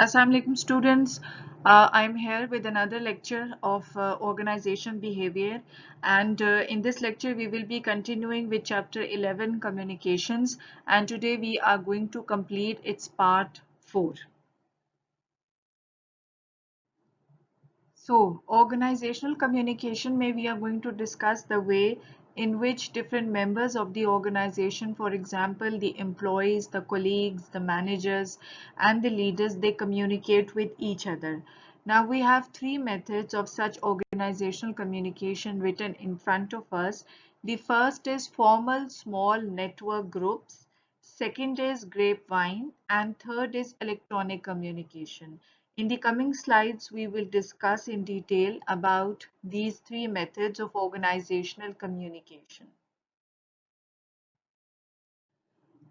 Assalamu alaikum students. I'm here with another lecture of organization behavior, and in this lecture we will be continuing with chapter 11 communications, and today we are going to complete its part 4. So, organizational communication may we are going to discuss the way in which different members of the organization, for example, the employees, the colleagues, the managers, and the leaders, they communicate with each other. Now, we have three methods of such organizational communication written in front of us. The first is formal small network groups. Second is grapevine, and third is electronic communication. In the coming slides, we will discuss in detail about these three methods of organizational communication.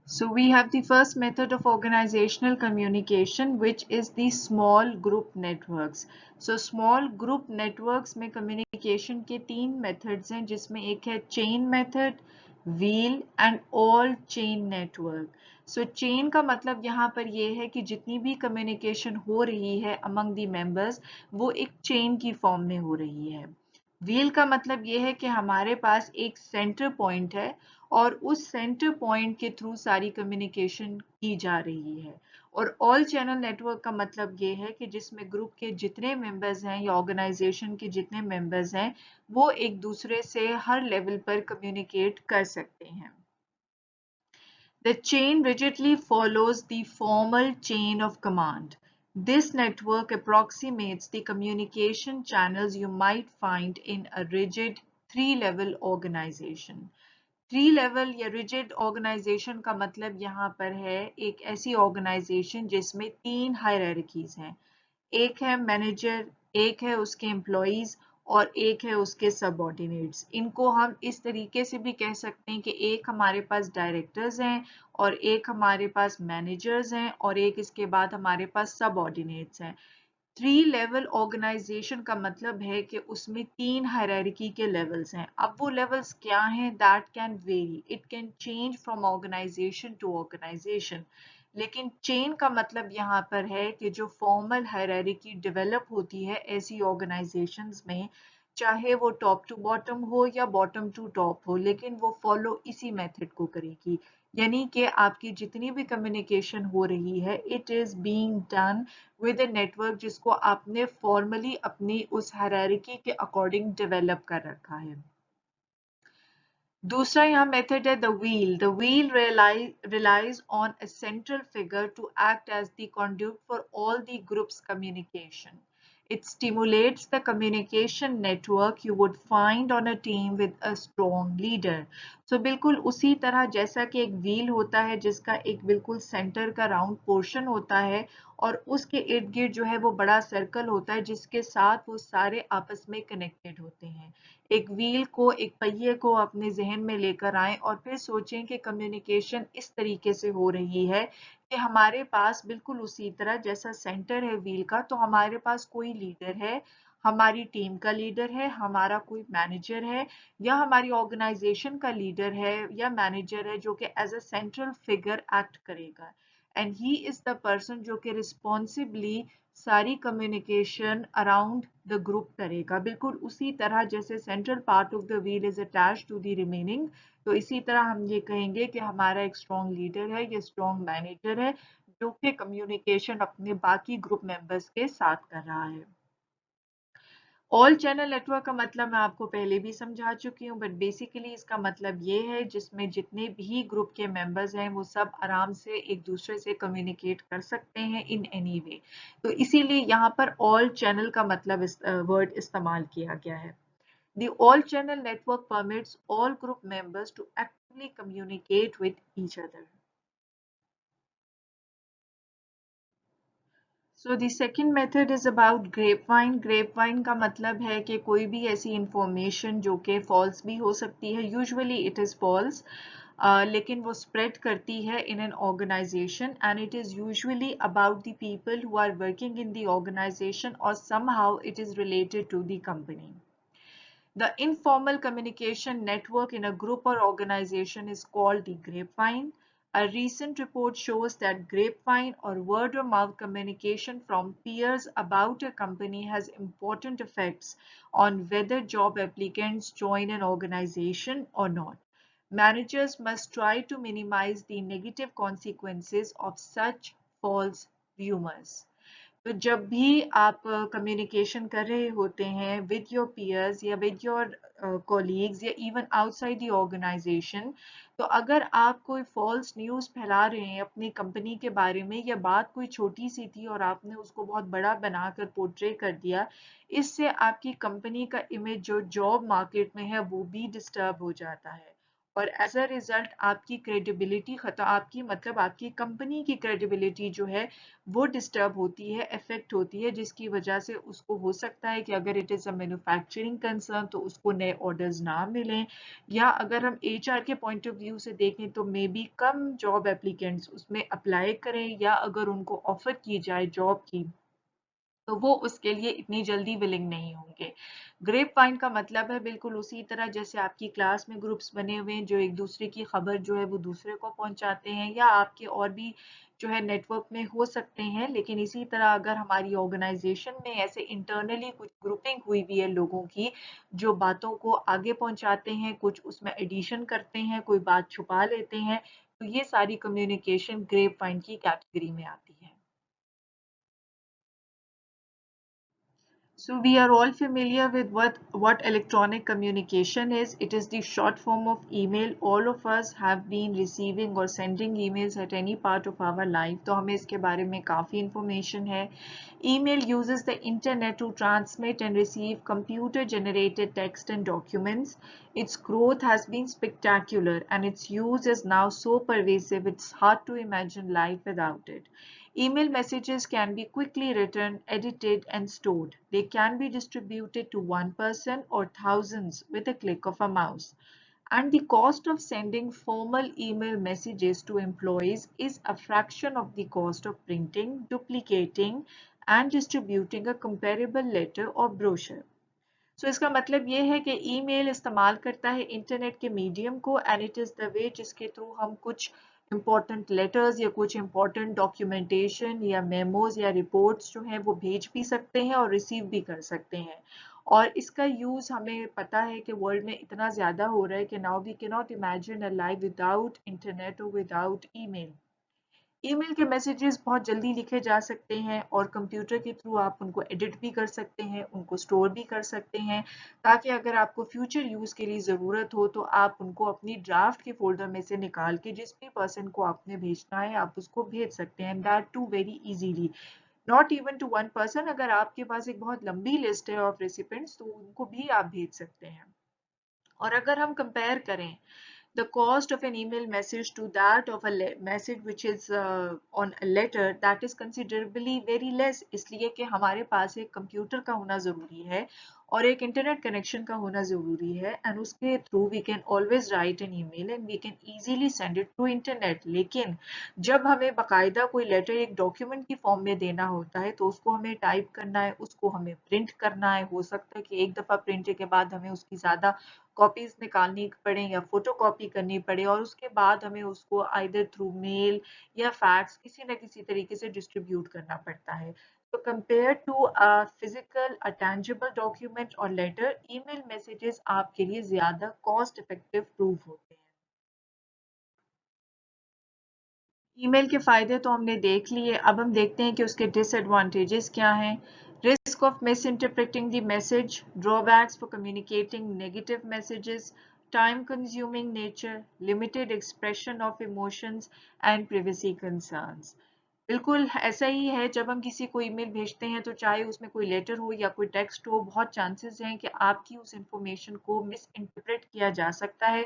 So we have the first method of organizational communication, which is the small group networks. So small group networks में communication के तीन methods हैं, जिसमें एक है chain method, wheel and all chain network. So chain का मतलब यहाँ पर ये है कि जितनी भी communication हो रही है among the members, वो एक chain की form में हो रही है. व्हील का मतलब ये है कि हमारे पास एक सेंटर पॉइंट है और उस सेंटर पॉइंट के थ्रू सारी कम्युनिकेशन की जा रही है. और ऑल चैनल नेटवर्क का मतलब ये है कि जिसमें ग्रुप के जितने मेंबर्स हैं या ऑर्गेनाइजेशन के जितने मेंबर्स हैं, वो एक दूसरे से हर लेवल पर कम्युनिकेट कर सकते हैं. The chain rigidly follows the formal chain of command. This network approximates the communication channels you might find in a rigid three-level organization. Three level या रिजिड ऑर्गेनाइजेशन का मतलब यहाँ पर है एक ऐसी ऑर्गेनाइजेशन जिसमें तीन हायरार्कीज हैं. एक है मैनेजर, एक है उसके एम्प्लॉइज और एक है उसके सबऑर्डिनेट्स. इनको हम इस तरीके से भी कह सकते हैं कि एक हमारे पास डायरेक्टर्स हैं और एक हमारे पास मैनेजर्स हैं और एक इसके बाद हमारे पास सबऑर्डिनेट्स हैं. थ्री लेवल ऑर्गेनाइजेशन का मतलब है कि उसमें तीन हायरार्की के लेवल्स हैं. अब वो लेवल्स क्या हैं? That can vary, it can change from organization to organization. लेकिन चेन का मतलब यहाँ पर है कि जो फॉर्मल हायरार्की डेवलप होती है ऐसी ऑर्गेनाइजेशंस में, चाहे वो टॉप टू बॉटम हो या बॉटम टू टॉप हो, लेकिन वो फॉलो इसी मेथड को करेगी. यानी कि आपकी जितनी भी कम्युनिकेशन हो रही है, it is being done with a network जिसको आपने फॉर्मली अपनी उस हायरार्की के अकॉर्डिंग डेवलप कर रखा है. दूसरा यहाँ मेथड है the wheel. The wheel relies on a central figure to act as the conduit for all the group's communication. It stimulates the communication network you would find on a team with a strong leader. So बिल्कुल उसी तरह जैसा कि एक wheel होता है जिसका एक बिल्कुल सेंटर का राउंड पोर्शन होता है और उसके इर्द गिर्द जो है वो बड़ा सर्कल होता है जिसके साथ वो सारे आपस में कनेक्टेड होते हैं. एक व्हील को, एक पहिए को अपने जहन में लेकर आएं और फिर सोचें कि कम्युनिकेशन इस तरीके से हो रही है कि हमारे पास बिल्कुल उसी तरह जैसा सेंटर है व्हील का, तो हमारे पास कोई लीडर है, हमारी टीम का लीडर है, हमारा कोई मैनेजर है या हमारी ऑर्गेनाइजेशन का लीडर है या मैनेजर है जो कि as a central figure act करेगा. And he is the person जो कि रिस्पॉन्सिबली सारी कम्युनिकेशन अराउंड द ग्रुप करेगा. बिल्कुल उसी तरह जैसे central part of the wheel is attached to the remaining, तो इसी तरह हम ये कहेंगे कि हमारा एक स्ट्रॉन्ग लीडर है या स्ट्रॉन्ग मैनेजर है जो कि कम्युनिकेशन अपने बाकी ग्रुप मेंबर्स के साथ कर रहा है. ऑल चैनल नेटवर्क का मतलब मैं आपको पहले भी समझा चुकी हूँ, बट बेसिकली इसका मतलब ये है जिसमें जितने भी ग्रुप के मेंबर्स हैं वो सब आराम से एक दूसरे से कम्युनिकेट कर सकते हैं इन एनी वे. तो इसीलिए यहाँ पर ऑल चैनल का मतलब वर्ड इस्तेमाल किया गया है. The all channel network permits all group members to actively communicate with each other. So the second method is about grapevine. Grapevine का मतलब है कि कोई भी ऐसी information जो कि false भी हो सकती है, usually it is false, लेकिन वो spread करती है in an organization and it is usually about the people who are working in the organization or somehow it is related to the company. The informal communication network in a group or organization is called the grapevine. A recent report shows that grapevine or word of mouth communication from peers about a company has important effects on whether job applicants join an organization or not. Managers must try to minimize the negative consequences of such false rumors. तो जब भी आप communication कर रहे होते हैं with your peers या with your colleagues या इवन आउटसाइड द ऑर्गेनाइजेशन, तो अगर आप कोई फॉल्स न्यूज़ फैला रहे हैं अपनी कंपनी के बारे में या बात कोई छोटी सी थी और आपने उसको बहुत बड़ा बनाकर पोर्ट्रे कर दिया, इससे आपकी कंपनी का इमेज जो जॉब मार्केट में है वो भी डिस्टर्ब हो जाता है और एज अ रिजल्ट आपकी क्रेडिबिलिटी खत्म, आपकी मतलब आपकी कंपनी की क्रेडिबिलिटी जो है वो डिस्टर्ब होती है, इफेक्ट होती है, जिसकी वजह से उसको हो सकता है कि अगर it is a manufacturing concern तो उसको नए ऑर्डर्स ना मिलें, या अगर हम एचआर के पॉइंट ऑफ व्यू से देखें तो may be come job applicants उसमें अप्लाई करें, या अगर उनको ऑफर की जाए जॉब की तो वो उसके लिए इतनी जल्दी विलिंग नहीं होंगे। ग्रेप वाइन का मतलब है बिल्कुल उसी तरह जैसे आपकी क्लास में ग्रुप्स बने हुए हैं जो एक दूसरे की खबर जो है वो दूसरे को पहुंचाते हैं, या आपके और भी जो है नेटवर्क में हो सकते हैं, लेकिन इसी तरह अगर हमारी ऑर्गेनाइजेशन में ऐसे इंटरनली कुछ ग्रुपिंग हुई भी है लोगों की जो बातों को आगे पहुंचाते हैं, कुछ उसमें एडिशन करते हैं, कोई बात छुपा लेते हैं, तो ये सारी कम्युनिकेशन ग्रेप वाइन की कैटेगरी में आती है। So we are all familiar with what electronic communication is. It is the short form of email. All of us have been receiving or sending emails at any part of our life. तो हमें इसके बारे में काफ़ी information है. Email uses the internet to transmit and receive computer-generated text and documents. Its growth has been spectacular and its use is now so pervasive it's hard to imagine life without it. Email messages can be quickly written, edited, and stored. They can be distributed to one person or thousands with a click of a mouse. And the cost of sending formal email messages to employees is a fraction of the cost of printing, duplicating, and distributing a comparable letter or brochure. So इसका मतलब ये है कि email इस्तेमाल करता है internet के medium को, and it is the way जिसके थ्रू हम कुछ इम्पॉर्टेंट लेटर्स या कुछ इम्पॉर्टेंट डॉक्यूमेंटेशन या मेमोज या रिपोर्ट्स जो हैं वो भेज भी सकते हैं और रिसीव भी कर सकते हैं। और इसका यूज़ हमें पता है कि वर्ल्ड में इतना ज़्यादा हो रहा है कि now we can not imagine a life without internet और विदाउट ईमेल। ईमेल के मैसेजेस बहुत जल्दी लिखे जा सकते हैं और कंप्यूटर के थ्रू आप उनको एडिट भी कर सकते हैं, उनको स्टोर भी कर सकते हैं, ताकि अगर आपको फ्यूचर यूज़ के लिए ज़रूरत हो तो आप उनको अपनी ड्राफ्ट के फोल्डर में से निकाल के जिस भी पर्सन को आपने भेजना है आप उसको भेज सकते हैं, that too very easily, not even to one person. अगर आपके पास एक बहुत लंबी लिस्ट है ऑफ रेसिपेंट्स तो उनको भी आप भेज सकते हैं। और अगर हम कंपेयर करें the cost of an email message to that of a message which is on a letter, that is considerably very less, इसलिए कि हमारे पास एक कंप्यूटर का होना ज़रूरी है और एक इंटरनेट कनेक्शन का होना ज़रूरी है, एंड उसके through we can always write an email and we can easily send it through internet. लेकिन जब हमें बाकायदा कोई लेटर एक डॉक्यूमेंट की फॉर्म में देना होता है तो उसको हमें टाइप करना है, उसको हमें प्रिंट करना है, हो सकता है कि एक दफ़ा प्रिंट के बाद हमें उसकी ज़्यादा कॉपीज निकालनी पड़े या फोटो कॉपी करनी पड़े और उसके बाद हमें उसको आइदर थ्रू मेल या फैक्स किसी न किसी तरीके से डिस्ट्रीब्यूट करना पड़ता है। तो compare to a physical a tangible document और लेटर, ईमेल मैसेजेस आपके लिए ज्यादा कॉस्ट इफेक्टिव प्रूव होते हैं। ईमेल के फायदे तो हमने देख लिए, अब हम देखते हैं कि उसके डिसएडवांटेजेस क्या हैं। Risk of misinterpreting the message, drawbacks for communicating negative messages, time-consuming nature, limited expression of emotions, and privacy concerns. बिल्कुल ऐसा ही है, जब हम किसी को ईमेल भेजते हैं तो चाहे उसमें कोई लेटर हो या कोई टेक्स्ट हो, बहुत चांसेस हैं कि आपकी उस इंफॉर्मेशन को मिस इंटरप्रेट किया जा सकता है।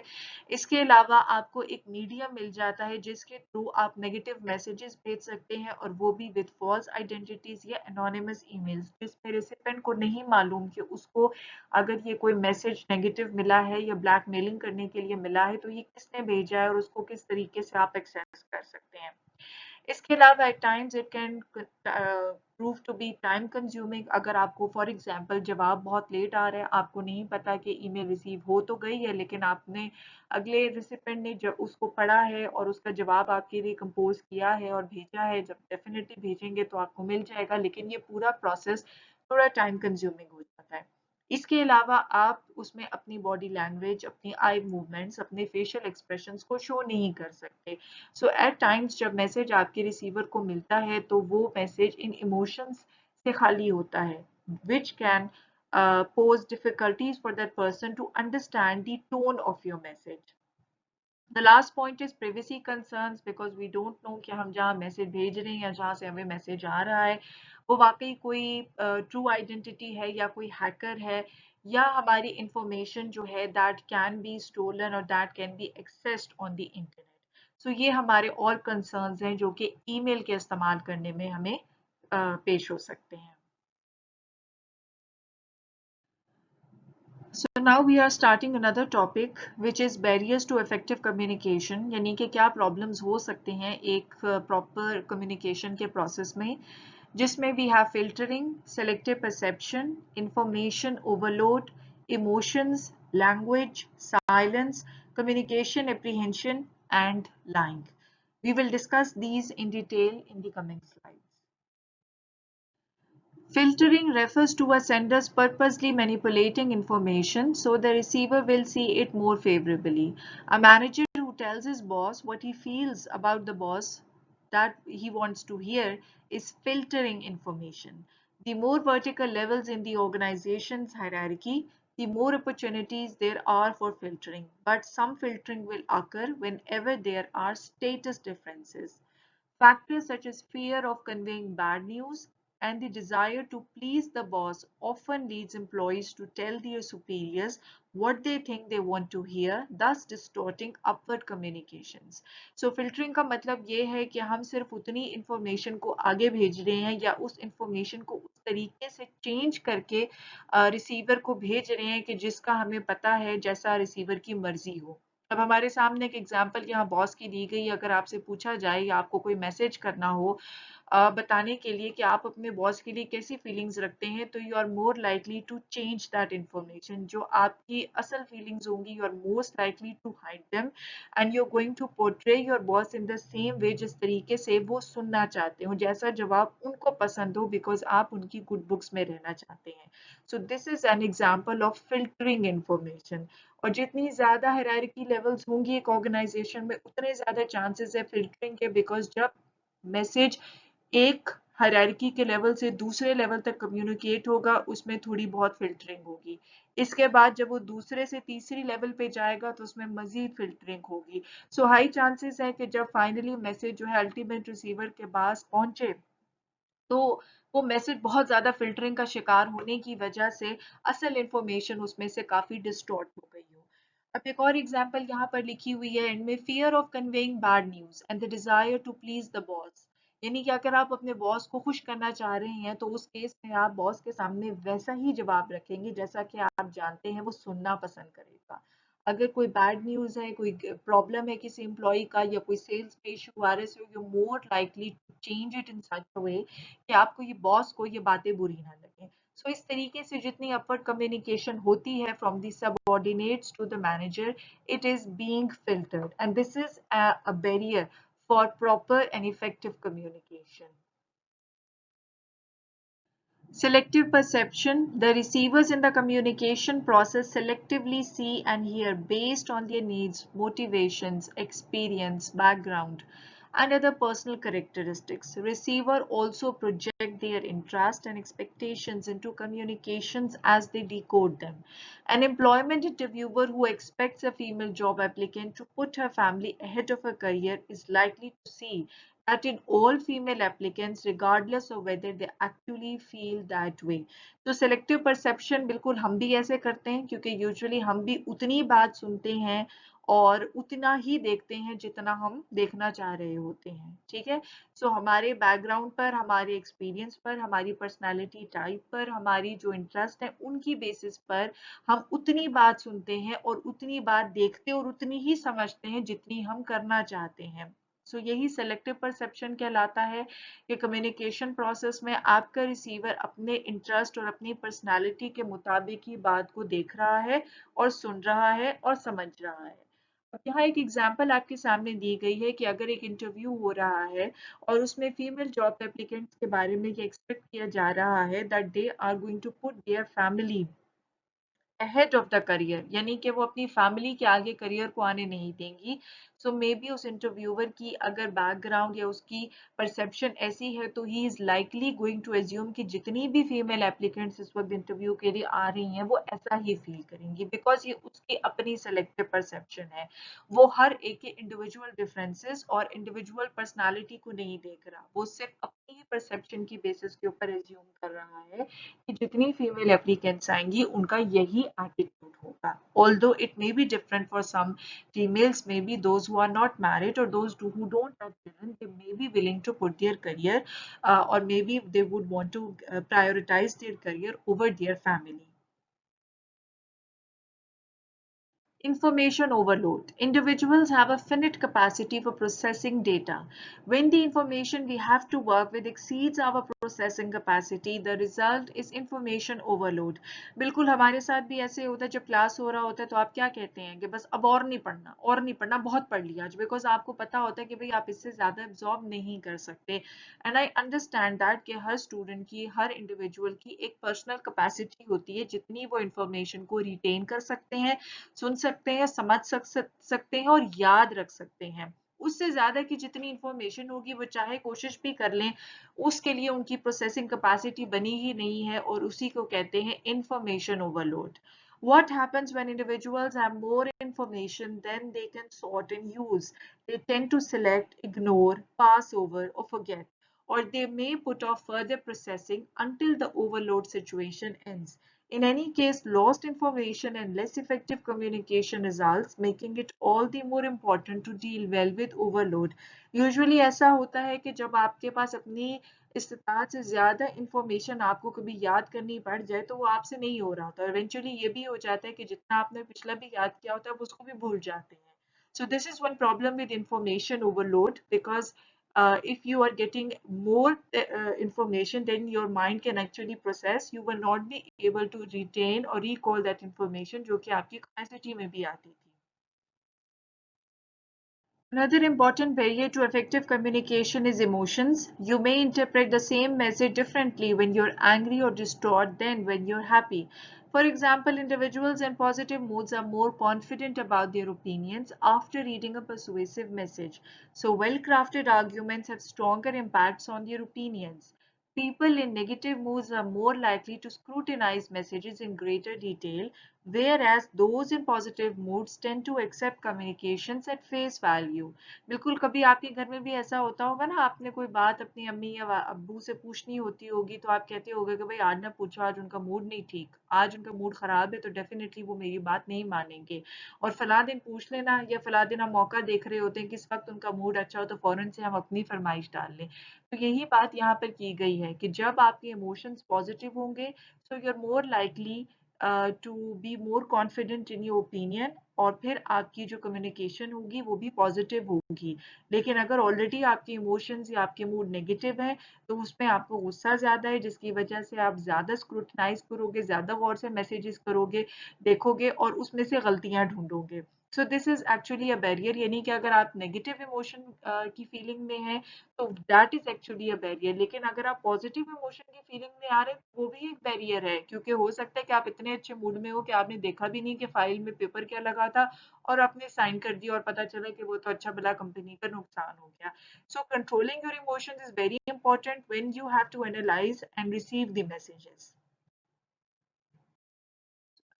इसके अलावा आपको एक मीडियम मिल जाता है जिसके थ्रू आप नेगेटिव मैसेजेस भेज सकते हैं, और वो भी विद फॉल्स आइडेंटिटीज या एनोनिमस ईमेल्स, जिसमें रिसिपेंट को नहीं मालूम कि उसको अगर ये कोई मैसेज नेगेटिव मिला है या ब्लैकमेलिंग करने के लिए मिला है तो ये किसने भेजा है और उसको किस तरीके से आप एक्सेस कर सकते हैं। इसके अलावा at times it can prove to be time consuming. अगर आपको फॉर एग्जांपल जवाब बहुत लेट आ रहा है, आपको नहीं पता कि ईमेल रिसीव हो तो गई है, लेकिन आपने अगले रिसिपेंट ने जब उसको पढ़ा है और उसका जवाब आपके लिए कंपोज किया है और भेजा है, जब डेफिनेटली भेजेंगे तो आपको मिल जाएगा, लेकिन ये पूरा प्रोसेस थोड़ा टाइम कंज्यूमिंग हो जाता है। इसके अलावा आप उसमें अपनी बॉडी लैंग्वेज, अपनी आई मूवमेंट्स, अपने फेशियल एक्सप्रेशंस को शो नहीं कर सकते। सो एट टाइम्स जब मैसेज आपके रिसीवर को मिलता है तो वो मैसेज इन इमोशंस से खाली होता है, which can pose difficulties for that person to understand the tone of your message. The last point is privacy concerns, because we don't know कि हम जहाँ मैसेज भेज रहे हैं या जहाँ से हमें मैसेज आ रहा है वो वाकई कोई ट्रू आइडेंटिटी है या कोई हैकर है, या हमारी इंफॉर्मेशन जो है दैट कैन बी स्टोलन और that can be accessed on the internet. So ये हमारे और कंसर्न्स हैं जो कि ईमेल के इस्तेमाल करने में हमें पेश हो सकते हैं। So now we are starting another topic which is barriers to effective communication, यानी कि क्या problems हो सकते हैं एक proper communication के process में, जिसमें we have filtering, selective perception, information overload, emotions, language, silence, communication apprehension and lying. We will discuss these in detail in the coming slides. Filtering refers to a sender's purposely manipulating information so the receiver will see it more favorably. A manager who tells his boss what he feels about the boss that he wants to hear is filtering information. The more vertical levels in the organization's hierarchy, the more opportunities there are for filtering, but some filtering will occur whenever there are status differences. Factors such as fear of conveying bad news and the desire to please the boss often leads employees to tell their superiors what they think they want to hear, thus distorting upward communications. So filtering का मतलब ये है कि हम सिर्फ उतनी information को आगे भेज रहे हैं या उस इंफॉर्मेशन को उस तरीके से चेंज करके रिसीवर को भेज रहे हैं कि जिसका हमें पता है जैसा रिसीवर की मर्जी हो। अब हमारे सामने एक एग्जांपल यहाँ बॉस की दी गई, अगर आपसे पूछा जाए या आपको कोई मैसेज करना हो बताने के लिए कि आप अपने बॉस के लिए कैसी फीलिंग्स रखते हैं, तो you are more likely to change that information. जो आपकी असल फीलिंग्स होंगी you are most likely to hide them and you are going to portray your boss in the same way जिस तरीके से वो सुनना चाहते हो, जैसा जवाब उनको पसंद हो, बिकॉज आप उनकी गुड बुक्स में रहना चाहते हैं। सो this is an example of filtering information. और जितनी ज्यादा हायरार्की लेवल्स होंगी एक ऑर्गेनाइजेशन में उतने ज्यादा चांसेस है फिल्टरिंग के, बिकॉज जब मैसेज एक हायरार्की के लेवल से दूसरे लेवल तक कम्युनिकेट होगा उसमें थोड़ी बहुत फिल्टरिंग होगी। इसके बाद जब वो दूसरे से तीसरी लेवल पे जाएगा तो उसमें मजीद फिल्टरिंग होगी। सो हाई चांसेस है कि जब फाइनली मैसेज जो है अल्टीमेट रिसीवर के पास पहुंचे तो वो मैसेज बहुत ज्यादा फिल्टरिंग का शिकार होने की वजह से असल इंफॉर्मेशन उसमें से काफी डिस्टॉर्ट हो गई हो। अब एक और एग्जांपल यहाँ पर लिखी हुई है एंड में, fear of conveying bad news and the desire to please the boss. यानी कि अगर आप अपने बॉस को खुश करना चाह रहे हैं तो उस केस में आप बॉस के सामने वैसा ही जवाब रखेंगे जैसा कि आप जानते हैं वो सुनना पसंद करेगा। अगर कोई बैड न्यूज है, कोई प्रॉब्लम है किसी एम्प्लॉय का या कोई सेल्स में इशू आ रहा है, so you more likely to change it in such a way कि आपको ये बॉस को ये बातें बुरी ना लगे। सो इस तरीके से जितनी अपवर्ड कम्युनिकेशन होती है from the subordinates to the manager, it is being filtered and this is a barrier for proper and effective communication. Selective perception. The receivers in the communication process selectively see and hear based on their needs, motivations, experience, background, and other personal characteristics. Receiver also project their interest and expectations into communications as they decode them. An employment interviewer who expects a female job applicant to put her family ahead of her career is likely to see that in all female applicants regardless of whether they actually feel that way. तो selective perception बिल्कुल हम भी ऐसे करते हैं क्योंकि usually हम भी उतनी बात सुनते हैं और उतना ही देखते हैं जितना हम देखना चाह रहे होते हैं। ठीक है, सो हमारे बैकग्राउंड पर, हमारे एक्सपीरियंस पर, हमारी पर्सनालिटी टाइप पर, हमारी जो इंटरेस्ट है उनकी बेसिस पर हम उतनी बात सुनते हैं और उतनी बात देखते और उतनी ही समझते हैं जितनी हम करना चाहते हैं। सो यही सेलेक्टिव परसेप्शन कहलाता है कि कम्युनिकेशन प्रोसेस में आपका रिसीवर अपने इंटरेस्ट और अपनी पर्सनालिटी के मुताबिक ही बात को देख रहा है और सुन रहा है और समझ रहा है। अब यहाँ एक एग्जाम्पल आपके सामने दी गई है कि अगर एक इंटरव्यू हो रहा है और उसमें फीमेल जॉब एप्लीकेंट्स के बारे में ये एक्सपेक्ट किया जा रहा है that they are going to put their family ahead of the career, यानी कि वो अपनी फैमिली के आगे करियर को आने नहीं देंगी। सो मे बी उस इंटरव्यूअर की अगर बैकग्राउंड या उसकी परसेप्शन ऐसी है तो he is likely going to assume कि जितनी भी फीमेल एप्लीकेंट्स इस वक्त इंटरव्यू के लिए आ रही हैं वो ऐसा ही फील करेंगी, बिकॉज ये उसकी अपनी सेलेक्टिव परसेप्शन है। वो हर एक के इंडिविजुअल डिफरेंसेस और इंडिविजुअल पर्सनालिटी को नहीं देख रहा, वो सिर्फ अपनी ही परसेप्शन की बेसिस के ऊपर एज्यूम कर रहा है कि जितनी फीमेल एप्लीकेंट्स आएंगी उनका यही एटीट्यूड होगा। Although it may be different for some females, maybe those who are not married or those who don't have children, they may be willing to put their career or maybe they would want to prioritize their career over their family. Information overload. Individuals have a finite capacity for processing data. When the information we have to work with exceeds our processing capacity, the result is information overload. बिल्कुल हमारे साथ भी ऐसे होता है, जब class हो रहा होता है तो आप क्या कहते हैं कि बस अब और नहीं पढ़ना, बहुत पढ़ लिया आज, बिकॉज आपको पता होता है कि भाई आप इससे ज्यादा एब्जॉर्ब नहीं कर सकते। एंड आई अंडरस्टैंड दैट कि हर स्टूडेंट की, हर इंडिविजुअल की एक पर्सनल कैपेसिटी होती है जितनी वो इंफॉर्मेशन को रिटेन कर सकते हैं, सुन सकते हैं, समझ सकते हैं और याद रख सकते हैं। उससे ज्यादा की जितनी इंफॉर्मेशन होगी वो चाहे कोशिश भी कर लें, उसके लिए उनकी प्रोसेसिंग कैपेसिटी बनी ही नहीं है, और उसी को कहते हैं information overload. What happens when individuals have more information than they can sort and use? They tend to select, ignore, pass over, or forget, or they may put off further processing until the overload situation ends. In any case, lost information and less effective communication results, making it all the more important to deal well with overload. Usually ऐसा होता है कि जब आपके पास अपनी इस्तात से ज्यादा information आपको कभी याद करनी पड़ जाए तो वो आपसे नहीं हो रहा होता, और इवेंचुअली ये भी हो जाता है कि जितना आपने पिछला भी याद किया होता है आप उसको भी भूल जाते हैं। So this is one problem with information overload, because if you are getting more information than your mind can actually process, you will not be able to retain or recall that information जो कि आपकी capacity में भी आती थी। Another important barrier to effective communication is emotions. You may interpret the same message differently when you're angry or distraught than when you're happy. For example, individuals in positive moods are more confident about their opinions after reading a persuasive message. So, well crafted arguments have stronger impacts on their opinions. People in negative moods are more likely to scrutinize messages in greater detail, whereas those in positive moods tend to accept communications at face value. बिल्कुल, कभी आपके घर में भी ऐसा होता होगा ना, आपने कोई बात अपनी अम्मी या अब्बू से पूछनी होती होगी तो आप कहते होगे कि भाई आज ना पूछो, आज उनका मूड नहीं ठीक, आज उनका मूड खराब है तो डेफिनेटली वो मेरी बात नहीं मानेंगे। और फला दिन पूछ लेना, या फला दिन हम मौका देख रहे होते हैं किस वक्त उनका मूड अच्छा हो तो फौरन से हम अपनी फरमाइश डाल लें। तो यही बात यहाँ पर की गई है कि जब आपके इमोशंस पॉजिटिव होंगे so you are more likely to be more confident in your opinion, और फिर आपकी जो कम्युनिकेशन होगी वो भी पॉजिटिव होगी। लेकिन अगर ऑलरेडी आपके इमोशंस या आपके मूड नेगेटिव है तो उसमें आपको गुस्सा ज्यादा है, जिसकी वजह से आप ज्यादा स्क्रूटनाइज करोगे, ज्यादा गौर से मैसेजेस करोगे, देखोगे और उसमें से गलतियां ढूंढोगे। So this is actually a barrier, यानी कि अगर आप नेगेटिव इमोशन की फीलिंग में हैं तो that is actually a barrier. लेकिन अगर आप पॉजिटिव इमोशन की फीलिंग में आ रहे हैं वो भी एक बैरियर है, क्योंकि हो सकता है कि आप इतने अच्छे मूड में हो कि आपने देखा भी नहीं कि फाइल में पेपर क्या लगा था और आपने साइन कर दिया और पता चला कि वो तो अच्छा भला कंपनी का नुकसान हो गया। So controlling your emotions is very important when you have to analyse and receive the messages.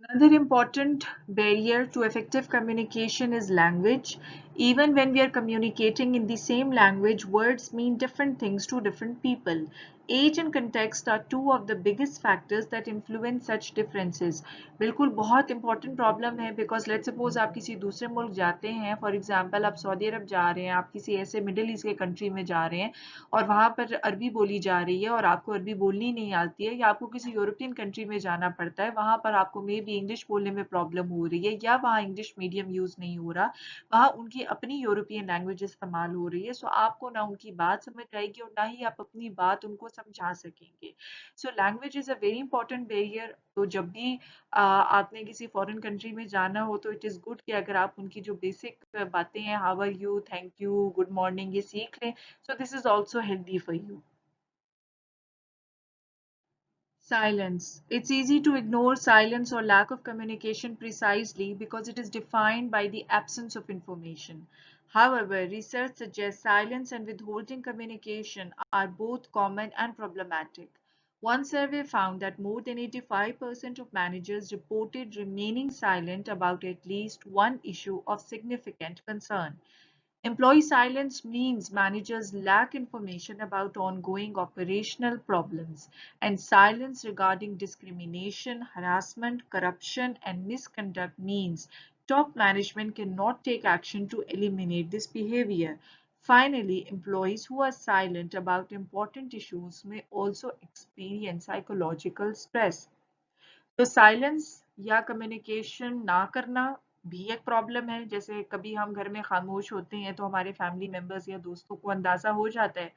Another important barrier to effective communication is language. Even when we are communicating in the same language, words mean different things to different people. Age and context are two of the biggest factors that influence such differences. बिल्कुल बहुत important problem है, because let's suppose आप किसी दूसरे मुल्क जाते हैं, for example आप सऊदी अरब जा रहे हैं, आप किसी ऐसे मिडिल ईस्ट के कंट्री में जा रहे हैं और वहाँ पर अरबी बोली जा रही है और आपको अरबी बोलनी नहीं आती है, या आपको किसी यूरोपियन कंट्री में जाना पड़ता है, वहाँ पर आपको मे बी इंग्लिश बोलने में प्रॉब्लम हो रही है या वहाँ इंग्लिश मीडियम यूज नहीं हो रहा, वहाँ उनकी उनकी अपनी यूरोपियन लैंग्वेज इस्तेमाल हो रही है, सो आपको ना उनकी बात समझ आएगी और ना ही आप अपनी बात उनको समझा सकेंगे। So language is a very important barrier. तो जब भी आपने किसी फॉरेन कंट्री में जाना हो तो इट इज़ गुड कि अगर आप उनकी जो बेसिक बातें हैं, how are you, thank you, good morning, ये सीख लें। So this is also healthy for you. Silence. It's easy to ignore silence or lack of communication precisely because it is defined by the absence of information. However, research suggests silence and withholding communication are both common and problematic. One survey found that more than 85% of managers reported remaining silent about at least one issue of significant concern. Employee silence means managers lack information about ongoing operational problems, and silence regarding discrimination, harassment, corruption, and misconduct means top management cannot take action to eliminate this behavior. Finally, employees who are silent about important issues may also experience psychological stress. तो silence या communication ना करना भी एक problem है। जैसे कभी हम घर में खामोश होते हैं तो हमारे फैमिली मेंबर्स या दोस्तों को अंदाजा हो जाता है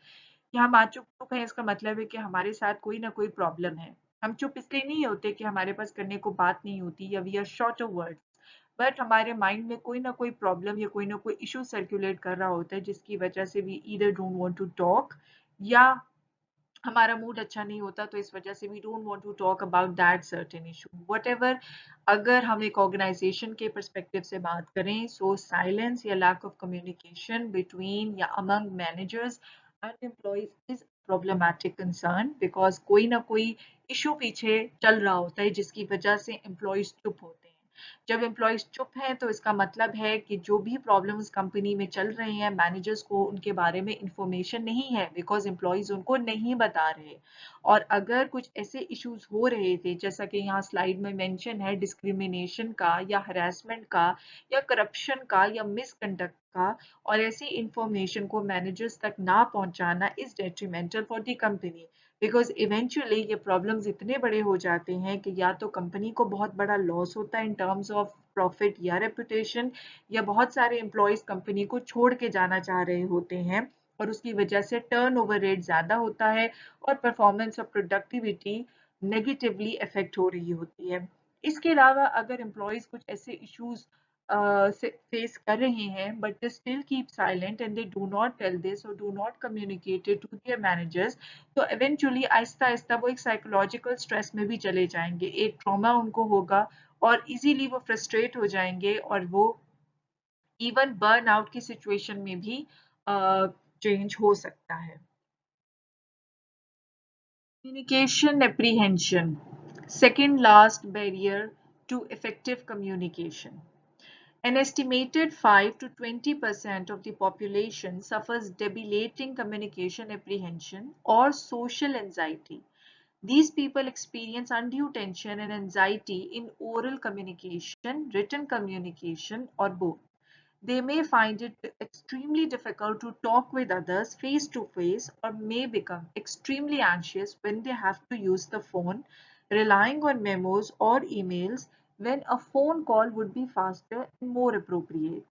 कि हम आज चुप हैं, इसका मतलब है कि हमारे साथ कोई ना कोई प्रॉब्लम है। हम चुप इसलिए नहीं होते कि हमारे पास करने को बात नहीं होती या we are short of words, but हमारे माइंड में कोई ना कोई प्रॉब्लम या कोई ना कोई इशू सर्कुलेट कर रहा होता है जिसकी वजह से we either don't want to talk या हमारा मूड अच्छा नहीं होता तो इस वजह से we don't want to talk about that certain issue whatever. अगर हम एक ऑर्गेनाइजेशन के पर्सपेक्टिव से बात करें, सो साइलेंस या लैक ऑफ कम्युनिकेशन बिटवीन या among managers and employees is problematic concern because कोई ना कोई इशू पीछे चल रहा होता है जिसकी वजह से एम्प्लॉइज चुप होते हैं। जब एम्प्लॉयज चुप हैं तो इसका मतलब है कि जो भी प्रॉब्लम्स कंपनी में चल रही हैं, मैनेजर्स को उनके बारे में इंफॉर्मेशन नहीं है बिकॉज एम्प्लॉयज उनको नहीं बता रहे। और अगर कुछ ऐसे इश्यूज हो रहे थे जैसा कि यहाँ स्लाइड में मेंशन है, डिस्क्रिमिनेशन का या हरासमेंट का या करप्शन का या मिसकंडक्ट का, और ऐसी इंफॉर्मेशन को मैनेजर्स तक ना पहुंचाना is detrimental for the company because eventually ये प्रॉब्लम्स इतने बड़े हो जाते हैं कि या तो कंपनी को बहुत बड़ा लॉस होता है इन टर्म्स ऑफ प्रॉफिट या रेपुटेशन, या बहुत सारे एम्प्लॉयज कंपनी को छोड़ के जाना चाह रहे होते हैं और उसकी वजह से टर्नओवर रेट ज्यादा होता है और परफॉर्मेंस और प्रोडक्टिविटी नेगेटिवली अफेक्ट हो रही होती है। इसके अलावा अगर एम्प्लॉयज कुछ ऐसे इश्यूज से फेस कर रहे हैं but they still keep silent and they do not tell this और do not communicate it to their managers, तो इवेंचुअली आहिस्ता आहिस्ता वो एक साइकोलॉजिकल स्ट्रेस में भी चले जाएंगे, एक ट्रॉमा उनको होगा और इजीली वो फ्रस्ट्रेट हो जाएंगे और वो इवन बर्न आउट की सिचुएशन में भी चेंज हो सकता है। Communication apprehension, second last barrier to effective communication. An estimated 5 to 20% of the population suffers debilitating communication apprehension or social anxiety. These people experience undue tension and anxiety in oral communication, written communication, or both. They may find it extremely difficult to talk with others face to face or may become extremely anxious when they have to use the phone, relying on memos or emails when a phone call would be faster and more appropriate.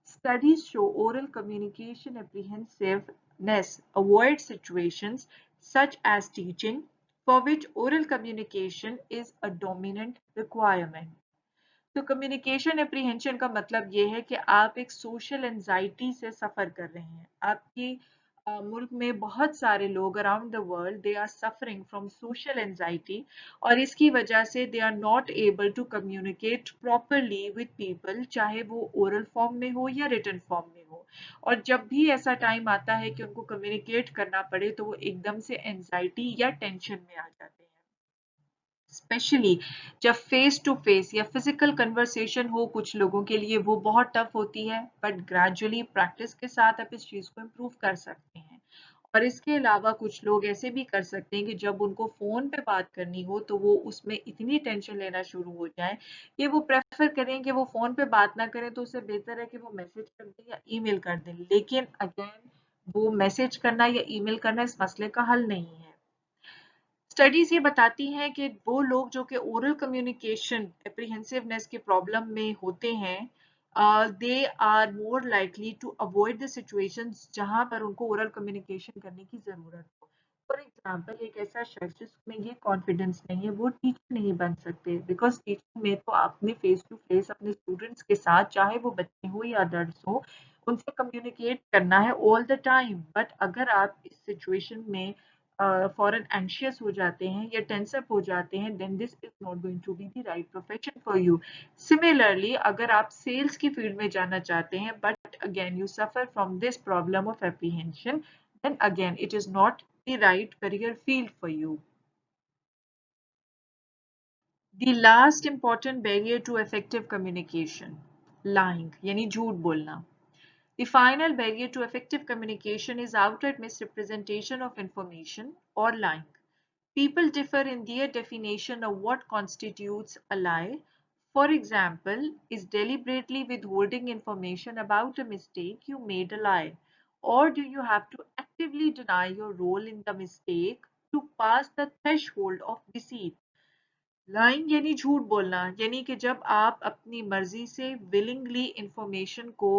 Studies show oral communication apprehensiveness avoids situations such as teaching, for which oral communication is a dominant requirement. तो communication apprehension का मतलब ये है कि आप एक social anxiety से सफर कर रहे हैं। आपकी मुल्क में बहुत सारे लोग around the world they are suffering from social anxiety और इसकी वजह से they are not able to communicate properly with people, चाहे वो ओरल फॉर्म में हो या रिटन फॉर्म में हो। और जब भी ऐसा टाइम आता है कि उनको कम्युनिकेट करना पड़े तो वो एकदम से एंजाइटी या टेंशन में आ जाते हैं। स्पेशली जब फेस टू फेस या फिजिकल कन्वर्सेशन हो कुछ लोगों के लिए वो बहुत टफ होती है, बट ग्रेजुअली प्रैक्टिस के साथ आप इस चीज को इम्प्रूव कर सकते हैं। और इसके अलावा कुछ लोग ऐसे भी कर सकते हैं कि जब उनको फोन पे बात करनी हो तो वो उसमें इतनी टेंशन लेना शुरू हो जाए कि वो प्रेफर करें कि वो फोन पे बात ना करें, तो उससे बेहतर है कि वो मैसेज कर दें या ईमेल कर दें। लेकिन अगेन वो मैसेज करना या ईमेल करना इस मसले का हल नहीं है। स्टडीज ये बताती हैं कि वो लोग जो कि ओरल कम्युनिकेशन एप्रीहेंसिवनेस के प्रॉब्लम में होते हैं they are more likely to avoid the situations जहां पर उनको oral communication करने की जरूरत हो. फॉर एग्जाम्पल एक ऐसा शख्स जिसमें ये कॉन्फिडेंस नहीं है वो टीचर नहीं बन सकते बिकॉज टीचर में तो आपने फेस टू फेस अपने स्टूडेंट्स के साथ चाहे वो बच्चे हो या अडल्ट हो उनसे कम्युनिकेट करना है ऑल द टाइम. बट अगर आप इस सिचुएशन में फॉरन एंशियस हो जाते हैं या टेंसअप हो जाते हैं then this is not going to be the right profession for you. Similarly अगर आप सेल्स की फील्ड में जाना चाहते हैं but again you suffer from this problem of apprehension then again it is not the right career field for you. The last important barrier to effective communication, lying यानी झूठ बोलना. The final barrier to effective communication is outright misrepresentation of information or lying. People differ in their definition of what constitutes a lie. For example, is deliberately withholding information about a mistake you made a lie? Or do you have to actively deny your role in the mistake to pass the threshold of deceit? Lying यानी झूठ बोलना यानी कि जब आप अपनी मर्जी से willingly information को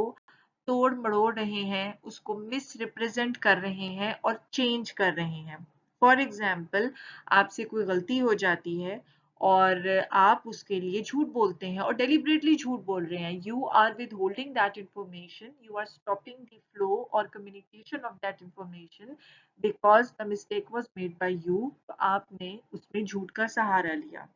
तोड़ मड़ोड़ रहे हैं उसको मिस रिप्रेजेंट कर रहे हैं और चेंज कर रहे हैं. फॉर एग्जाम्पल आपसे कोई गलती हो जाती है और आप उसके लिए झूठ बोलते हैं और डेलिबरेटली झूठ बोल रहे हैं. You are withholding that information, you are stopping the flow और communication of that information because the mistake was made by you. आपने उसमें झूठ का सहारा लिया.